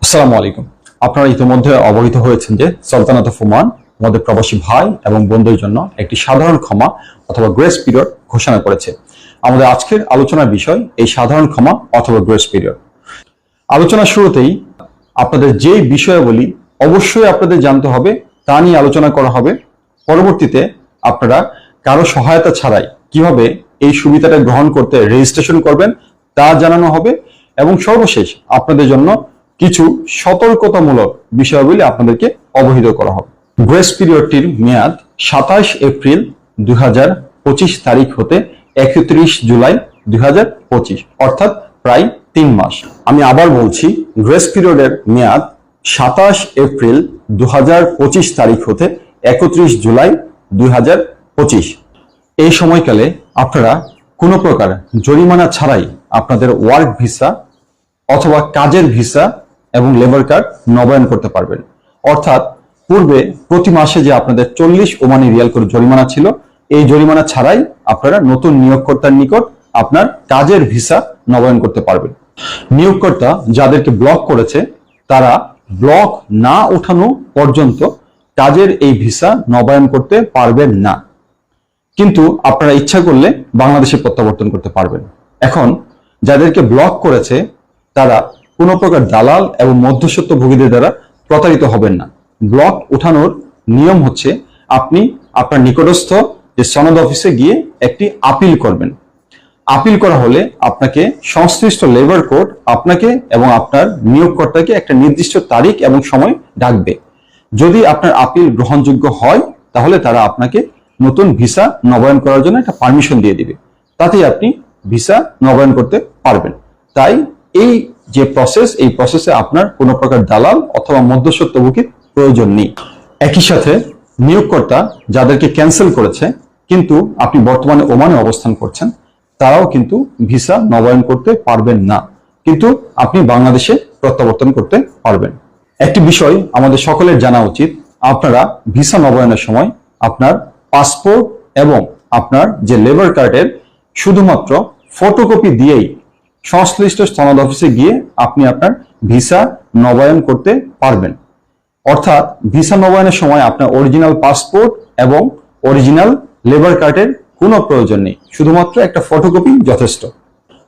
আসসালামু আলাইকুম। আপনারা ইতিমধ্যে অবহিত হয়েছেন যে সালতানাত অফ ওমান আমাদের প্রবাসী ভাই এবং বন্ধুদের জন্য একটি সাধারণ ক্ষমা অথবা গ্রেস পিরিয়ড ঘোষণা করেছে। আমাদের আজকের আলোচনার বিষয় এই সাধারণ ক্ষমা অথবা গ্রেস পিরিয়ড। আলোচনার শুরুতেই আপনাদের যেই বিষয়াবলী অবশ্যই আপনাদের জানতে হবে তা নিয়ে আলোচনা করা হবে। পরবর্তীতে আপনারা কারো সহায়তা ছাড়াই কিভাবে এই সুবিধাটা গ্রহণ করতে রেজিস্ট্রেশন করবেন তা জানানো হবে এবং সর্বশেষ আপনাদের জন্য কিছু সতর্কতামূলক বিষয়াবলী আপনাদেরকে অবহিত করা হবে। গ্রেস পিরিয়ডটির মেয়াদ 27 এপ্রিল 2025 তারিখ হতে 31 জুলাই 2025, অর্থাৎ প্রায় 3 মাস। আমি আবার বলছি, গ্রেস পিরিয়ডের মেয়াদ 27 এপ্রিল 2025 তারিখ হতে 31 জুলাই 2025। এই সময়কালে আপনারা কোনো প্রকার জরিমানা ছাড়াই আপনাদের ওয়ার্ক ভিসা অথবা কাজের ভিসা এবং লেবার কার্ড নবায়ন করতে পারবেন। অর্থাৎ পূর্বে প্রতি মাসে যে আপনাদের 40 ওমানি রিয়াল করে জরিমানা ছিল, এই জরিমানা ছাড়াই আপনারা নতুন নিয়োগকর্তার নিকট আপনার কাজের ভিসা নবায়ন করতে পারবেন। নিয়োগকর্তা যাদেরকে ব্লক করেছে তারা ব্লক না ওঠানো পর্যন্ত কাজের এই ভিসা নবায়ন করতে পারবেন না, কিন্তু আপনারা ইচ্ছা করলে বাংলাদেশে প্রত্যাবর্তন করতে পারবেন। এখন যাদেরকে ব্লক করেছে তারা কোনো প্রকার দালাল এবং মধ্যস্বত্বভোগীদের দ্বারা প্রতারিত হবেন না। ব্লক উঠানোর নিয়ম হচ্ছে আপনি আপনার নিকটস্থ যে সনদ অফিসে গিয়ে একটি আপিল করবেন। আপিল করা হলে আপনাকে সংশ্লিষ্ট লেবার কোর্ট আপনাকে এবং আপনার নিয়োগকর্তাকে একটা নির্দিষ্ট তারিখ এবং সময় ডাকবে। যদি আপনার আপিল গ্রহণযোগ্য হয় তাহলে তারা আপনাকে নতুন ভিসা নবায়ন করার জন্য একটা পারমিশন দিয়ে দিবে, তাতেই আপনি ভিসা নবায়ন করতে পারবেন। তাই এই যে প্রসেস, এই প্রসেসে আপনার কোনো প্রকার দালাল অথবা মধ্যস্বত্বভোগীর প্রয়োজন নেই। একই সাথে নিয়োগকর্তা যাদেরকে ক্যান্সেল করেছে কিন্তু আপনি বর্তমানে ওমানে অবস্থান করছেন, তারাও কিন্তু ভিসা নবায়ন করতে পারবেন না, কিন্তু আপনি বাংলাদেশে প্রত্যাবর্তন করতে পারবেন। একটি বিষয় আমাদের সকলের জানা উচিত, আপনারা ভিসা নবায়নের সময় আপনার পাসপোর্ট এবং আপনার যে লেবার কার্ডের শুধুমাত্র ফটোকপি দিয়েই সংশ্লিষ্ট সনদ অফিসে গিয়ে আপনি আপনার ভিসা নবায়ন করতে পারবেন। অর্থাৎ ভিসা নবায়নের সময় আপনার অরিজিনাল পাসপোর্ট এবং অরিজিনাল লেবার কার্ডের কোনো প্রয়োজন নেই, শুধুমাত্র একটা ফটোকপি যথেষ্ট।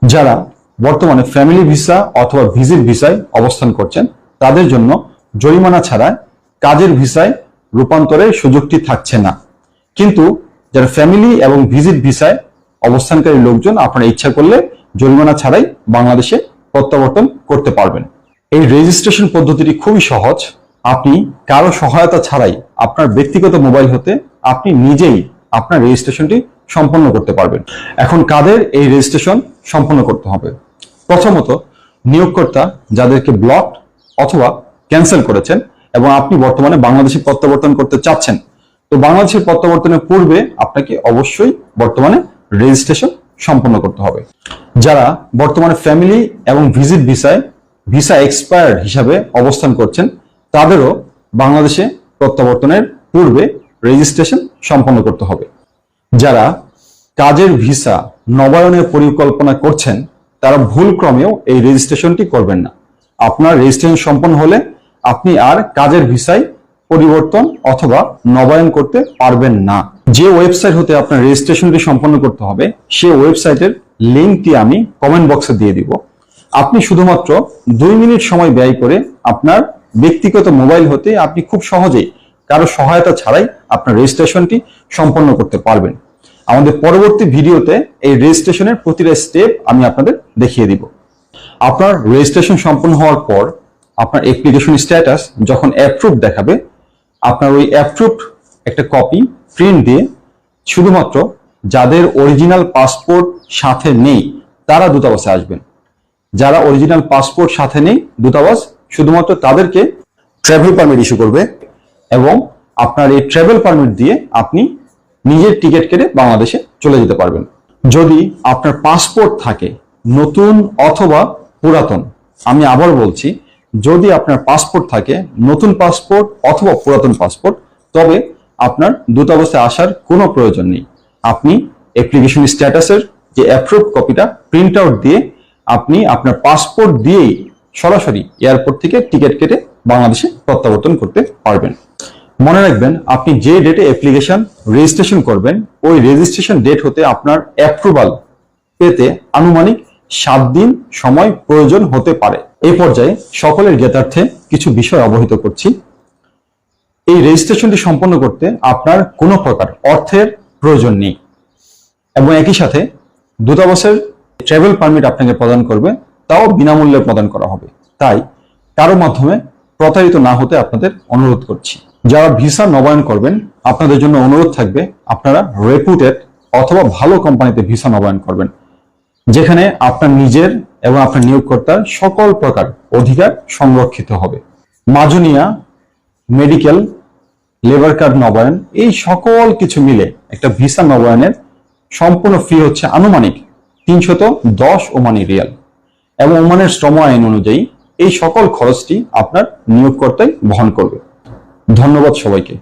যারা বর্তমানে ফ্যামিলি ভিসা অথবা ভিজিট ভিসায় অবস্থান করছেন তাদের জন্য জরিমানা ছাড়া কাজের ভিসায় রূপান্তরের সুযোগটি থাকছে না, কিন্তু যারা ফ্যামিলি এবং ভিজিট ভিসায় অবস্থানকারী লোকজন আপনারা ইচ্ছা করলে জরিমানা ছাড়াই বাংলাদেশে প্রত্যাবর্তন করতে পারবেন। এই রেজিস্ট্রেশন পদ্ধতিটি খুবই সহজ। আপনি কারো সহায়তা ছাড়াই আপনার ব্যক্তিগত মোবাইল হতে আপনি নিজেই আপনার রেজিস্ট্রেশনটি সম্পন্ন করতে পারবেন। এখন কাদের এই রেজিস্ট্রেশন সম্পন্ন করতে হবে? প্রথমত, নিয়োগকর্তা যাদেরকে ব্লক অথবা ক্যান্সেল করেছেন এবং আপনি বর্তমানে বাংলাদেশে প্রত্যাবর্তন করতে চাচ্ছেন, তো বাংলাদেশের প্রত্যাবর্তনের পূর্বে আপনাকে অবশ্যই বর্তমানে রেজিস্ট্রেশন সম্পন্ন করতে হবে। যারা বর্তমানে ফ্যামিলি এবং ভিজিট ভিসায় ভিসা এক্সপায়ার্ড হিসাবে অবস্থান করছেন তাদেরও বাংলাদেশে প্রত্যাবর্তনের পূর্বে রেজিস্ট্রেশন সম্পন্ন করতে হবে। যারা কাজের ভিসা নবায়নের পরিকল্পনা করছেন তারা ভুলক্রমেও এই রেজিস্ট্রেশনটি করবেন না। আপনার রেজিস্ট্রেশন সম্পন্ন হলে আপনি আর কাজের ভিসায় পরিবর্তন অথবা নবায়ন করতে পারবেন না। যে ওয়েবসাইট হতে আপনার রেজিস্ট্রেশনটি সম্পন্ন করতে হবে সেই ওয়েবসাইটের লিঙ্কটি আমি কমেন্ট বক্সে দিয়ে দিব। আপনি শুধুমাত্র 2 মিনিট সময় ব্যয় করে আপনার ব্যক্তিগত মোবাইল হতে আপনি খুব সহজেই কারো সহায়তা ছাড়াই আপনার রেজিস্ট্রেশনটি সম্পন্ন করতে পারবেন। আমাদের পরবর্তী ভিডিওতে এই রেজিস্ট্রেশনের প্রতিটা স্টেপ আমি আপনাদের দেখিয়ে দিব। আপনার রেজিস্ট্রেশন সম্পন্ন হওয়ার পর আপনার অ্যাপ্লিকেশন স্ট্যাটাস যখন অ্যাপ্রুভ দেখাবে, আপনার ওই অ্যাপ্রুভ একটা কপি প্রিন্ট দিয়ে শুধুমাত্র যাদের অরিজিনাল পাসপোর্ট সাথে নেই তারা দূতাবাসে আসবেন। যারা অরিজিনাল পাসপোর্ট সাথে নেই, দূতাবাস শুধুমাত্র তাদেরকে ট্রাভেল পারমিট ইস্যু করবে এবং আপনার এই ট্রাভেল পারমিট দিয়ে আপনি নিজের টিকিট কেটে বাংলাদেশে চলে যেতে পারবেন। যদি আপনার পাসপোর্ট থাকে নতুন অথবা পুরাতন, আমি আবার বলছি, যদি আপনার পাসপোর্ট থাকে নতুন পাসপোর্ট অথবা পুরাতন পাসপোর্ট, তবে আপনার দূতাবাসে আসার কোনো প্রয়োজন নেই। আপনি অ্যাপ্লিকেশন স্ট্যাটাসের যে অ্যাপ্রুভ কপিটা প্রিন্ট আউট দিয়ে আপনি আপনার পাসপোর্ট দিয়েই সরাসরি এয়ারপোর্ট থেকে টিকিট কেটে বাংলাদেশে প্রত্যাবর্তন করতে পারবেন। মনে রাখবেন, আপনি যে ডেটে অ্যাপ্লিকেশন রেজিস্ট্রেশন করবেন ওই রেজিস্ট্রেশন ডেট হতে আপনার অ্যাপ্রুভাল পেতে আনুমানিক 7 দিন সময় প্রয়োজন হতে পারে। এই পর্যায়ে সকলের জ্ঞাতার্থে কিছু বিষয় অবহিত করছি। এই রেজিস্ট্রেশনটি সম্পন্ন করতে আপনার কোনো প্রকার অর্থের প্রয়োজন নেই এবং একই সাথে দূতাবাসের ট্রাভেল পারমিট আপনাকে প্রদান করবে, তাও বিনামূল্যে প্রদান করা হবে। তাই কারো মাধ্যমে প্রতারিত না হতে আপনাদের অনুরোধ করছি। যারা ভিসা নবায়ন করবেন আপনাদের জন্য অনুরোধ থাকবে আপনারা রেপুটেড অথবা ভালো কোম্পানিতে ভিসা নবায়ন করবেন, যেখানে আপনার নিজের এবং আপনার নিয়োগকর্তার সকল প্রকার অধিকার সংরক্ষিত হবে। মাজুনিয়া, মেডিকেল, লেবার কার্ড নবায়ন, এই সকল কিছু মিলে একটা ভিসা নবায়নের সম্পূর্ণ ফি হচ্ছে আনুমানিক 310 ওমানি রিয়াল এবং ওমানের শ্রম আইন অনুযায়ী এই সকল খরচটি আপনার নিয়োগকর্তাই বহন করবে। ধন্যবাদ সবাইকে।